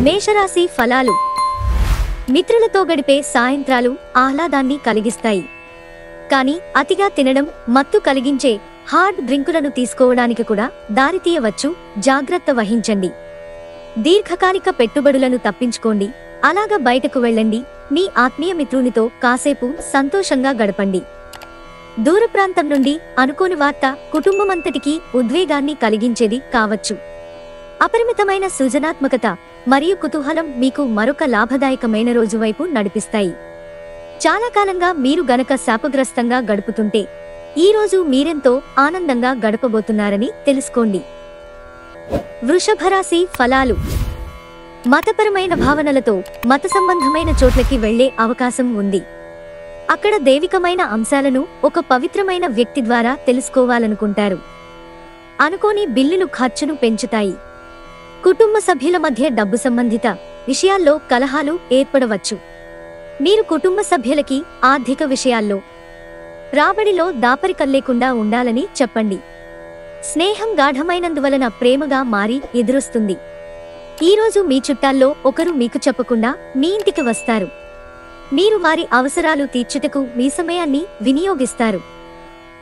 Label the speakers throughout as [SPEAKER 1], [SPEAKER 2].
[SPEAKER 1] మేషరాశి ఫలాలు. మిత్రులతో గడిపే సాయంత్రాలు ఆహ్లాదాన్ని కలిగిస్తాయి. కానీ అతిగా తినడం, మత్తు కలిగించే హార్డ్ డ్రింకులను తీసుకోవడానికి కూడా దారితీయవచ్చు. జాగ్రత్త వహించండి. దీర్ఘకాలిక పెట్టుబడులను తప్పించుకోండి. అలాగా బయటకు వెళ్ళండి. మీ ఆత్మీయ మిత్రునితో కాసేపు సంతోషంగా గడపండి. దూర ప్రాంతం నుండి అనుకోని వార్త కుటుంబమంతటికీ ఉద్వేగాన్ని కలిగించేది కావచ్చు. అపరిమితమైన సృజనాత్మకత మరియు కుతూహలం మీకు మరొక లాభదాయకమైన రోజు వైపు నడిపిస్తాయి. చాలా కాలంగా మీరు గనక శాపగ్రస్తంగా గడుపుతుంటే ఈ రోజు మీరెంతో ఆనందంగా గడపబోతున్నారని తెలుసుకోండి. వృషభరాశి ఫలాలు. మతపరమైన భావనలతో మత సంబంధమైన చోట్లకి వెళ్లే అవకాశం ఉంది. అక్కడ దైవికమైన అంశాలను ఒక పవిత్రమైన వ్యక్తి ద్వారా తెలుసుకోవాలనుకుంటారు. అనుకోని బిల్లులు ఖర్చును పెంచుతాయి. కుటుంబ సభ్యుల మధ్య డబ్బు సంబంధిత విషయాల్లో కలహాలు ఏర్పడవచ్చు. మీరు కుటుంబ సభ్యులకి ఆర్థిక విషయాల్లో రాబడిలో దాపరికం లేకుండా ఉండాలని చెప్పండి. స్నేహం గాఢమైనందువలన ప్రేమగా మారి ఎదురొస్తుంది. ఈరోజు మీ చుట్టాల్లో ఒకరు మీకు చెప్పకుండా మీ ఇంటికి వస్తారు. మీరు వారి అవసరాలు తీర్చుటకు మీ సమయాన్ని వినియోగిస్తారు.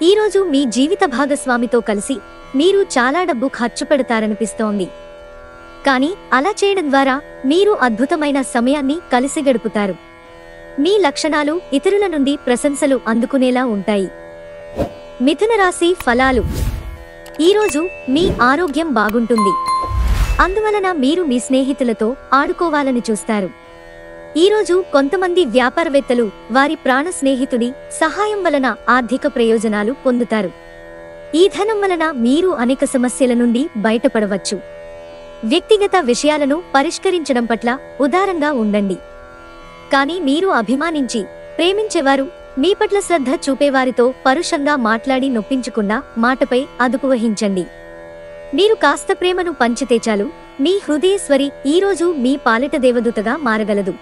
[SPEAKER 1] ఈరోజు మీ జీవిత భాగస్వామితో కలిసి మీరు చాలా డబ్బు ఖర్చు పెడతారనిపిస్తోంది. కానీ అలా చేయడం ద్వారా మీరు అద్భుతమైన సమయాన్ని కలిసి గడుపుతారు. మీ లక్షణాలు ఇతరుల నుండి ప్రశంసలు అందుకునేలా ఉంటాయి. మిథున రాశి ఫలాలు. ఈరోజు మీ ఆరోగ్యం బాగుంటుంది. అందువలన మీరు మీ స్నేహితులతో ఆడుకోవాలని చూస్తారు. ఈరోజు కొంతమంది వ్యాపారవేత్తలు వారి ప్రాణ స్నేహితుడి సహాయం వలన ఆర్థిక ప్రయోజనాలు పొందుతారు. ఈ ధనం వలన మీరు అనేక సమస్యల నుండి బయటపడవచ్చు. వ్యక్తిగత విషయాలను పరిష్కరించడం పట్ల ఉదారంగా ఉండండి. కానీ మీరు అభిమానించి ప్రేమించేవారు, మీ పట్ల శ్రద్ధ చూపేవారితో పరుషంగా మాట్లాడి నొప్పించకుండా మాటపై అదుపు వహించండి. మీరు కాస్త ప్రేమను పంచితే చాలు, మీ హృదయేశ్వరి ఈరోజు మీ పాలిట దేవదూతగా మారగలదు.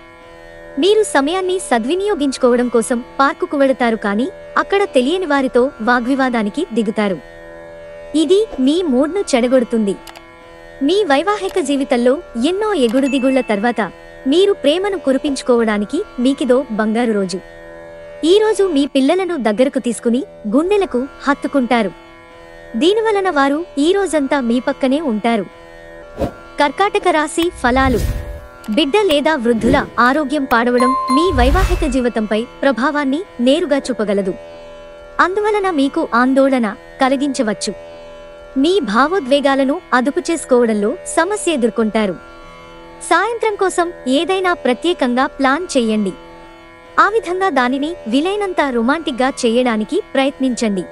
[SPEAKER 1] మీరు సమయాన్ని సద్వినియోగించుకోవడం కోసం పార్కుకు వెళతారు, కానీ అక్కడ తెలియని వారితో వాగ్వివాదానికి దిగుతారు. ఇది మీ మూడ్ను చెడగొడుతుంది. మీ వైవాహిక జీవితంలో ఎన్నో ఎగుడుదిగుళ్ల తర్వాత మీరు ప్రేమను కురిపించుకోవడానికి మీకిదో బంగారు రోజు. ఈరోజు మీ పిల్లలను దగ్గరకు తీసుకుని గుండెలకు హత్తుకుంటారు. దీనివలన వారు ఈ రోజంతా మీ పక్కనే ఉంటారు. కర్కాటక రాశి ఫలాలు. బిడ్డ లేదా వృద్ధుల ఆరోగ్యం పాడవడం మీ వైవాహిక జీవితంపై ప్రభావాన్ని నేరుగా చూపగలదు. అందువలన మీకు ఆందోళన కలిగించవచ్చు. మీ భావోద్వేగాలను అదుపు చేసుకోవడంలో సమస్య ఎదుర్కొంటారు. సాయంత్రం కోసం ఏదైనా ప్రత్యేకంగా ప్లాన్ చేయండి. ఆ విధంగా దానిని వీలైనంత రొమాంటిక్గా చేయడానికి ప్రయత్నించండి.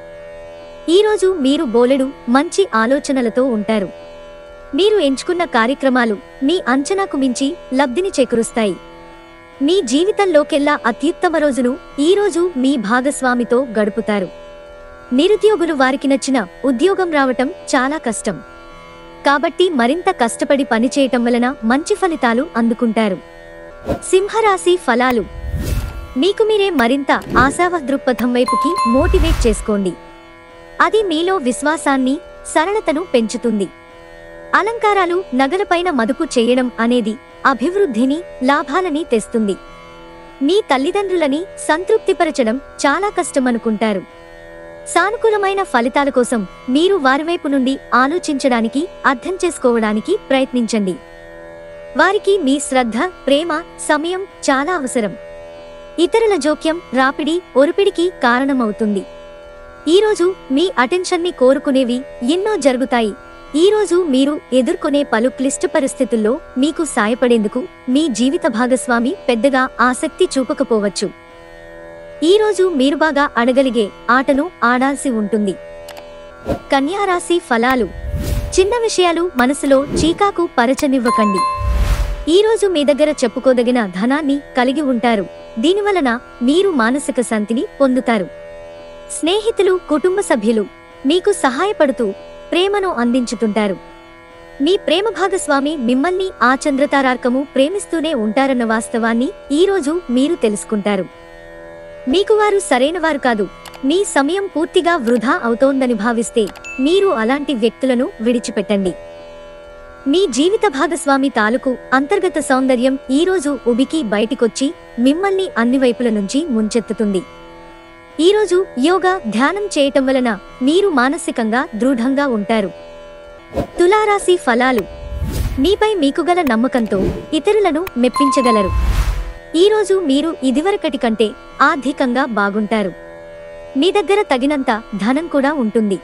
[SPEAKER 1] ఈరోజు మీరు బోలెడు మంచి ఆలోచనలతో ఉంటారు. మీరు ఎంచుకున్న కార్యక్రమాలు మీ అంచనాకు మించి లబ్ధిని చేకూరుస్తాయి. మీ జీవితంలోకెల్లా అత్యుత్తమ రోజును ఈరోజు మీ భాగస్వామితో గడుపుతారు. నిరుద్యోగులు వారికి నచ్చిన ఉద్యోగం రావటం చాలా కష్టం. కాబట్టి మరింత కష్టపడి పనిచేయటం వలన మంచి ఫలితాలు అందుకుంటారు. సింహరాశి ఫలాలు. మీకు మీరే మరింత ఆశావ దృక్పథం వైపుకి మోటివేట్ చేసుకోండి. అది మీలో విశ్వాసాన్ని, సరళతను పెంచుతుంది. అలంకారాలు, నగలపైన మదుపు చేయడం అనేది అభివృద్ధిని, లాభాలని తెస్తుంది. మీ తల్లిదండ్రులని సంతృప్తిపరచడం చాలా కష్టమనుకుంటారు. సానుకూలమైన ఫలితాల కోసం మీరు వారివైపు నుండి ఆలోచించడానికి, అర్థం చేసుకోవడానికి ప్రయత్నించండి. వారికి మీ శ్రద్ధ, ప్రేమ, సమయం చాలా అవసరం. ఇతరుల జోక్యం, రాపిడి, ఒరిపిడికి కారణమవుతుంది. ఈరోజు మీ అటెన్షన్ని కోరుకునేవి ఎన్నో జరుగుతాయి. ఈరోజు మీరు ఎదుర్కొనే పలు క్లిష్ట పరిస్థితుల్లో మీకు సాయపడేందుకు మీ జీవిత భాగస్వామి పెద్దగా ఆసక్తి చూపకపోవచ్చు. ఈరోజు మీరు బాగా అడగలిగే ఆటను ఆడాల్సి ఉంటుంది. కన్యారాశి ఫలాలు. చిన్న విషయాలు మనసులో చీకాకు పరచనివ్వకండి. ఈరోజు మీ దగ్గర చెప్పుకోదగిన ధనాన్ని కలిగి ఉంటారు. దీనివలన మీరు మానసిక శాంతిని పొందుతారు. స్నేహితులు, కుటుంబ సభ్యులు మీకు సహాయపడుతూ ప్రేమను అందించుతుంటారు. మీ ప్రేమ భాగస్వామి మిమ్మల్ని ఆ చంద్రతారార్కము ప్రేమిస్తూనే ఉంటారన్న వాస్తవాన్ని ఈరోజు మీరు తెలుసుకుంటారు. మీకు వారు సరైనవారు కాదు, మీ సమయం పూర్తిగా వృధా అవుతోందని భావిస్తే మీరు అలాంటి వ్యక్తులను విడిచిపెట్టండి. మీ జీవిత భాగస్వామి తాలూకు అంతర్గత సౌందర్యం ఈరోజు ఉబికి బయటికొచ్చి మిమ్మల్ని అన్ని వైపుల నుంచి ముంచెత్తుతుంది. ఈరోజు యోగా ధ్యానం చేయటం వలన మీరు మానసికంగా దృఢంగా ఉంటారు. తులారాశి ఫలాలు. మీపై మీకుగల నమ్మకంతో ఇతరులను మెప్పించగలరు. ఈరోజు మీరు ఇదివరకటి కంటే ఆర్థికంగా బాగుంటారు. మీ దగ్గర తగినంత ధనం కూడా ఉంటుంది.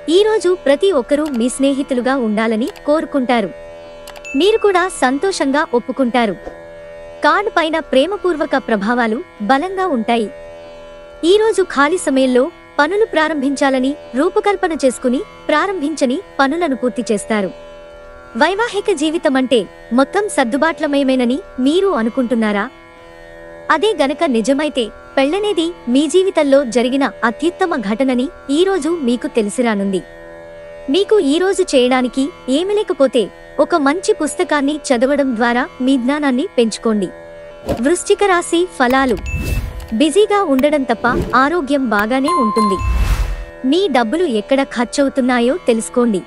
[SPEAKER 1] ఈరోజు ప్రతి ఒక్కరూ మీ స్నేహితులుగా ఉండాలని కోరుకుంటారు. మీరు కూడా సంతోషంగా ఒప్పుకుంటారు. కార్డు పైన ప్రేమపూర్వక ప్రభావాలు బలంగా ఉంటాయి. ఈరోజు ఖాళీ సమయంలో పనులు ప్రారంభించాలని రూపకల్పన చేసుకుని ప్రారంభించని పనులను పూర్తి చేస్తారు. వైవాహిక జీవితమంటే మొత్తం సర్దుబాట్లమయమేనని మీరు అనుకుంటున్నారా? అదే గనక నిజమైతే పెళ్లనేది మీ జీవితంలో జరిగిన అత్యుత్తమ ఘటనని ఈరోజు మీకు తెలిసిరానుంది. మీకు ఈరోజు చేయడానికి ఏమి లేకపోతే ఒక మంచి పుస్తకాన్ని చదవడం ద్వారా మీ జ్ఞానాన్ని పెంచుకోండి. వృశ్చిక రాశి ఫలాలు. బిజీగా ఉండడం తప్ప ఆరోగ్యం బాగానే ఉంటుంది. మీ డబ్బులు ఎక్కడ ఖర్చవుతున్నాయో తెలుసుకోండి.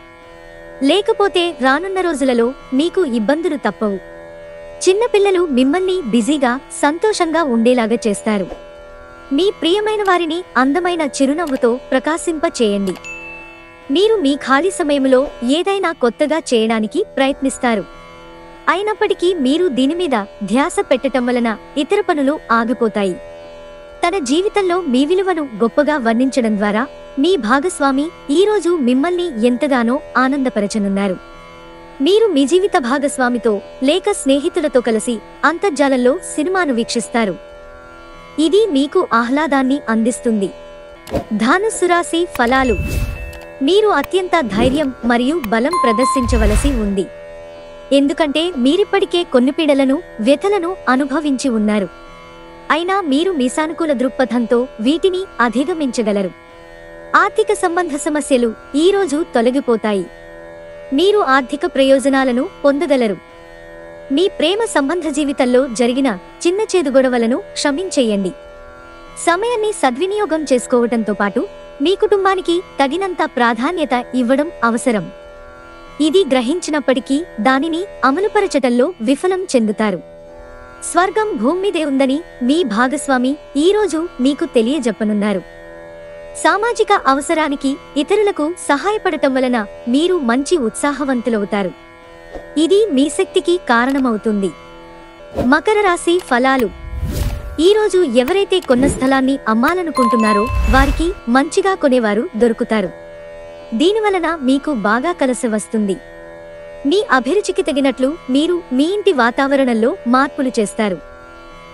[SPEAKER 1] లేకపోతే రానున్న రోజులలో మీకు ఇబ్బందులు తప్పవు. చిన్నపిల్లలు మిమ్మల్ని బిజీగా సంతోషంగా ఉండేలాగా చేస్తారు. మీ ప్రియమైన వారిని అందమైన చిరునవ్వుతో ప్రకాశింప చేయండి. మీరు మీ ఖాళీ సమయంలో ఏదైనా కొత్తగా చేయడానికి ప్రయత్నిస్తారు. అయినప్పటికీ మీరు దీనిమీద ధ్యాస పెట్టటం వలన ఇతర పనులు ఆగిపోతాయి. తన జీవితంలో మీ విలువను గొప్పగా వర్ణించడం ద్వారా మీ భాగస్వామి ఈరోజు మిమ్మల్ని ఎంతగానో ఆనందపరచనున్నారు. మీరు మీ జీవిత భాగస్వామితో లేక స్నేహితులతో కలిసి అంతర్జాలంలో సినిమాను వీక్షిస్తారు. ఇది మీకు ఆహ్లాదాన్ని అందిస్తుంది. ధనుస్సు రాశి ఫలాలు. మీరు అత్యంత ధైర్యం మరియు బలం ప్రదర్శించవలసి ఉంది. ఎందుకంటే మీరిప్పటికే కొన్ని పీడలను వ్యథలను అనుభవించి ఉన్నారు. అయినా మీరు మీ సానుకూల దృక్పథంతో వీటిని అధిగమించగలరు. ఆర్థిక సంబంధ సమస్యలు ఈరోజు తొలగిపోతాయి. మీరు ఆర్థిక ప్రయోజనాలను పొందగలరు. మీ ప్రేమ సంబంధ జీవితంలో జరిగిన చిన్న చేదు గొడవలను క్షమించేయండి. సమయాన్ని సద్వినియోగం చేసుకోవటంతో పాటు మీ కుటుంబానికి తగినంత ప్రాధాన్యత ఇవ్వడం అవసరం. ఇది గ్రహించినప్పటికీ దానిని అమలుపరచటంలో విఫలం చెందుతారు. స్వర్గం భూమ్మీదే ఉందని మీ భాగస్వామి ఈరోజు మీకు తెలియజెప్పనున్నారు. సామాజిక అవసరానికి ఇతరులకు సహాయపడటం వలన మీరు మంచి ఉత్సాహవంతులవుతారు. ఇది మీ శక్తికి కారణమవుతుంది. మకర రాశి ఫలాలు. ఈరోజు ఎవరైతే కొన్న స్థలాన్ని అమ్మాలనుకుంటున్నారో వారికి మంచిగా కొనేవారు దొరుకుతారు. దీనివలన మీకు బాగా కలిసి వస్తుంది. మీ అభిరుచికి తగినట్లు మీరు మీ ఇంటి వాతావరణంలో మార్పులు చేస్తారు.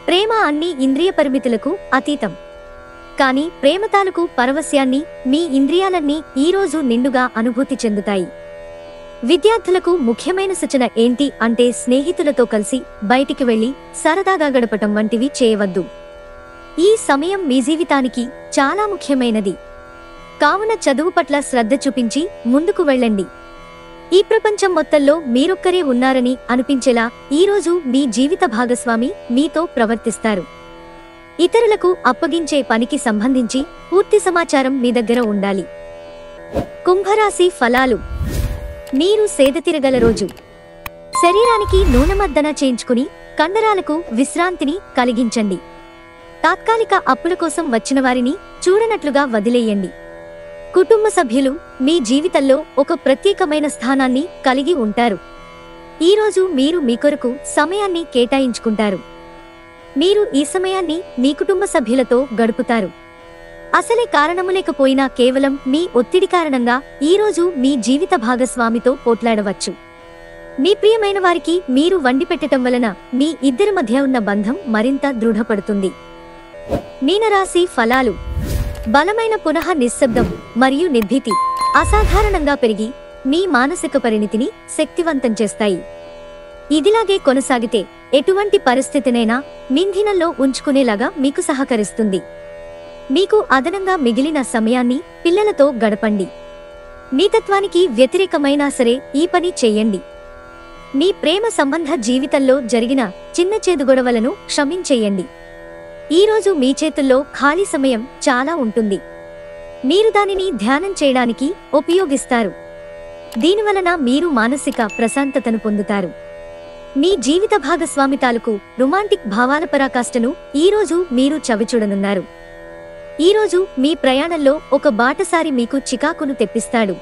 [SPEAKER 1] ప్రేమ అన్ని ఇంద్రియ పరిమితులకు అతీతం. కానీ ప్రేమ తాలూకు పరవశ్యాన్ని మీ ఇంద్రియాలన్నీ ఈరోజు నిండుగా అనుభూతి చెందుతాయి. విద్యార్థులకు ముఖ్యమైన సూచన ఏంటి అంటే స్నేహితులతో కలిసి బయటికి వెళ్లి సరదాగా గడపటం వంటివి చేయవద్దు. ఈ సమయం మీ జీవితానికి చాలా ముఖ్యమైనది. కావున చదువు పట్ల శ్రద్ధ చూపించి ముందుకు వెళ్ళండి. ఈ ప్రపంచం మొత్తంలో మీరొక్కరే ఉన్నారని అనిపించేలా ఈరోజు మీ జీవిత భాగస్వామి మీతో ప్రవర్తిస్తారు. ఇతరులకు అప్పగించే పనికి సంబంధించి పూర్తి సమాచారం మీ దగ్గర ఉండాలి. కుంభరాశి ఫలాలు. మీరు సేదతీరగల రోజు. శరీరానికి నూనెమర్దన చేయించుకుని కండరాలకు విశ్రాంతిని కలిగించండి. తాత్కాలిక అప్పుల కోసం వచ్చిన వారిని చూడనట్లుగా వదిలేయండి. కుటుంబ సభ్యులు మీ జీవితంలో ఒక ప్రత్యేకమైన స్థానాన్ని కలిగి ఉంటారు. ఈరోజు మీరు మీ కొరకు సమయాన్ని కేటాయించుకుంటారు. మీరు ఈ సమయాన్ని మీ కుటుంబ సభ్యులతో గడుపుతారు. అసలే కారణము లేకపోయినా కేవలం మీ ఒత్తిడి కారణంగా ఈరోజు మీ జీవిత భాగస్వామితో పోట్లాడవచ్చు. మీ ప్రియమైన వారికి మీరు వండి పెట్టడం వలన మీ ఇద్దరి మధ్య ఉన్న బంధం మరింత దృఢపడుతుంది. మీనరాశి ఫలాలు. బలమైన పునః నిశ్శబ్దం మరియు నిర్భీతి అసాధారణంగా పెరిగి మీ మానసిక పరిణితిని శక్తివంతం చేస్తాయి. ఇదిలాగే కొనసాగితే ఎటువంటి పరిస్థితినైనా మింధినంలో ఉంచుకునేలాగా మీకు సహకరిస్తుంది. మీకు అదనంగా మిగిలిన సమయాన్ని పిల్లలతో గడపండి. మీ తత్వానికి వ్యతిరేకమైనా సరే ఈ పని చెయ్యండి. మీ ప్రేమ సంబంధ జీవితంలో జరిగిన చిన్న చేదు గొడవలను క్షమించేయండి. ఈరోజు మీ చేతుల్లో ఖాళీ సమయం చాలా ఉంటుంది. మీరు దానిని ధ్యానం చేయడానికి ఉపయోగిస్తారు. దీనివలన మీరు మానసిక ప్రశాంతతను పొందుతారు. మీ జీవిత భాగస్వామి తాలూకు రొమాంటిక్ భావాల పరాకాష్ఠను ఈరోజు మీరు చవిచూడనున్నారు. ఈరోజు మీ ప్రయాణంలో ఒక బాటసారి మీకు చికాకును తెప్పిస్తాడు.